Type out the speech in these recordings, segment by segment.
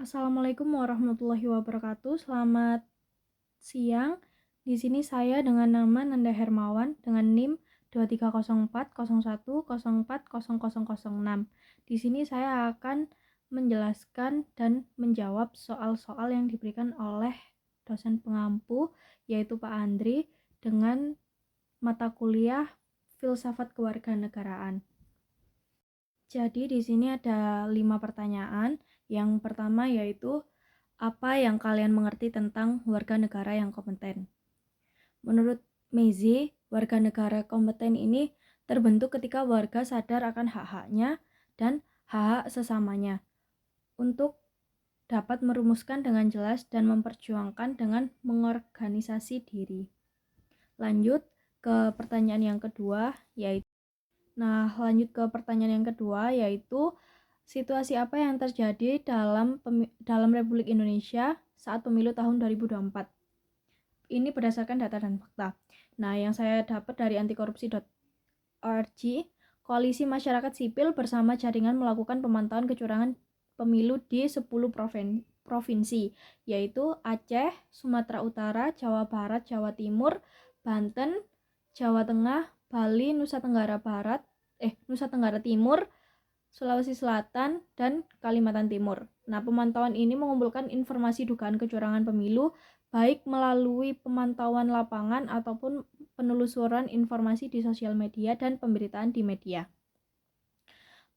Assalamualaikum warahmatullahi wabarakatuh. Selamat siang. Di sini saya dengan nama Nanda Hermawan dengan NIM 230401040006. Di sini saya akan menjelaskan dan menjawab soal-soal yang diberikan oleh dosen pengampu yaitu Pak Andri dengan mata kuliah Filsafat Kewarganegaraan. Jadi di sini ada 5 pertanyaan. Yang pertama yaitu apa yang kalian mengerti tentang warga negara yang kompeten? Menurut Mezi, warga negara kompeten ini terbentuk ketika warga sadar akan hak-haknya dan hak-hak sesamanya untuk dapat merumuskan dengan jelas dan memperjuangkan dengan mengorganisasi diri. Lanjut ke pertanyaan yang kedua yaitu situasi apa yang terjadi dalam Republik Indonesia saat pemilu tahun 2024. Ini berdasarkan data dan fakta. Nah, yang saya dapat dari antikorupsi.org, Koalisi Masyarakat Sipil bersama jaringan melakukan pemantauan kecurangan pemilu di 10 provinsi, yaitu Aceh, Sumatera Utara, Jawa Barat, Jawa Timur, Banten, Jawa Tengah, Bali, Nusa Tenggara Timur, Sulawesi Selatan, dan Kalimantan Timur. Nah, pemantauan ini mengumpulkan informasi dugaan kecurangan pemilu baik melalui pemantauan lapangan ataupun penelusuran informasi di sosial media dan pemberitaan di media.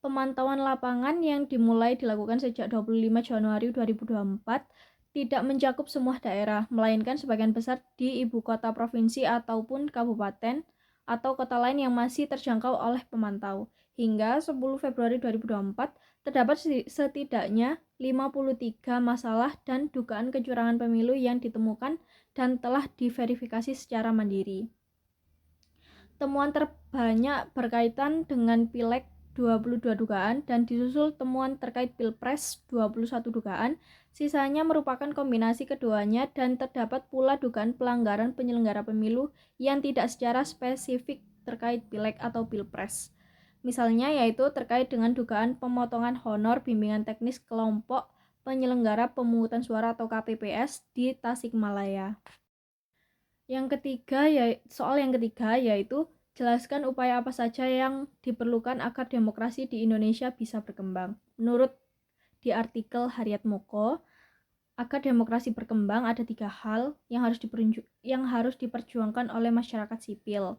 Pemantauan lapangan yang dimulai dilakukan sejak 25 Januari 2024 tidak mencakup semua daerah, melainkan sebagian besar di ibu kota provinsi ataupun kabupaten atau kota lain yang masih terjangkau oleh pemantau. Hingga 10 Februari 2024, terdapat setidaknya 53 masalah dan dugaan kecurangan pemilu yang ditemukan dan telah diverifikasi secara mandiri. Temuan terbanyak berkaitan dengan Pileg 22 dugaan dan disusul temuan terkait Pilpres 21 dugaan. Sisanya merupakan kombinasi keduanya dan terdapat pula dugaan pelanggaran penyelenggara pemilu yang tidak secara spesifik terkait Pileg atau Pilpres. Misalnya yaitu terkait dengan dugaan pemotongan honor bimbingan teknis kelompok penyelenggara pemungutan suara atau KPPS di Tasikmalaya. Soal yang ketiga yaitu jelaskan upaya apa saja yang diperlukan agar demokrasi di Indonesia bisa berkembang. Menurut di artikel Haryatmoko, agar demokrasi berkembang ada 3 hal yang harus diperjuangkan oleh masyarakat sipil,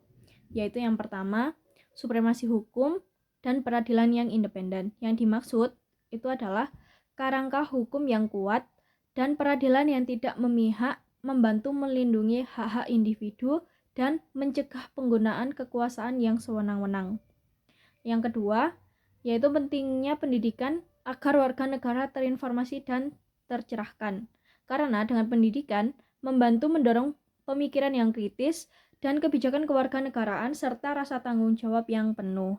yaitu yang pertama, supremasi hukum dan peradilan yang independen. Yang dimaksud itu adalah kerangka hukum yang kuat dan peradilan yang tidak memihak, membantu melindungi hak-hak individu dan mencegah penggunaan kekuasaan yang sewenang-wenang. Yang kedua, yaitu pentingnya pendidikan agar warga negara terinformasi dan tercerahkan. Karena dengan pendidikan membantu mendorong pemikiran yang kritis dan kebijakan kewarganegaraan serta rasa tanggung jawab yang penuh.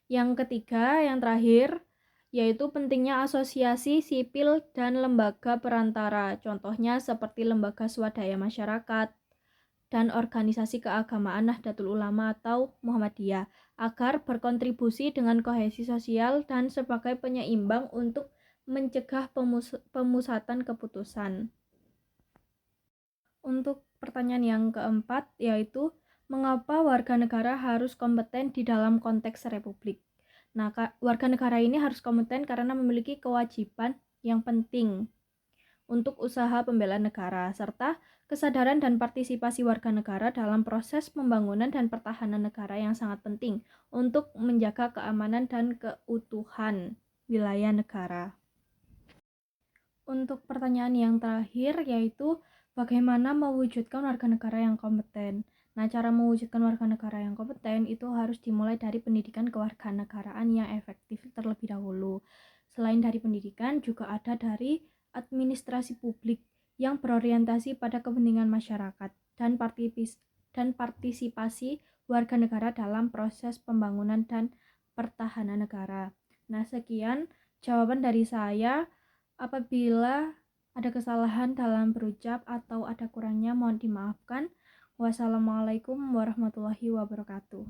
Yang ketiga, yang terakhir, yaitu pentingnya asosiasi sipil dan lembaga perantara, contohnya seperti lembaga swadaya masyarakat dan organisasi keagamaan Nahdlatul Ulama atau Muhammadiyah, agar berkontribusi dengan kohesi sosial dan sebagai penyeimbang untuk mencegah pemusatan keputusan. Untuk pertanyaan yang keempat, yaitu mengapa warga negara harus kompeten di dalam konteks republik? Nah, warga negara ini harus kompeten karena memiliki kewajiban yang penting untuk usaha pembelaan negara, serta kesadaran dan partisipasi warga negara dalam proses pembangunan dan pertahanan negara yang sangat penting untuk menjaga keamanan dan keutuhan wilayah negara. Untuk pertanyaan yang terakhir yaitu bagaimana mewujudkan warga negara yang kompeten. Nah, cara mewujudkan warga negara yang kompeten itu harus dimulai dari pendidikan kewarganegaraan yang efektif terlebih dahulu. Selain dari pendidikan, juga ada dari administrasi publik yang berorientasi pada kepentingan masyarakat dan partisipasi warga negara dalam proses pembangunan dan pertahanan negara. Nah, sekian jawaban dari saya. Apabila ada kesalahan dalam berucap atau ada kurangnya mohon dimaafkan. Wassalamualaikum warahmatullahi wabarakatuh.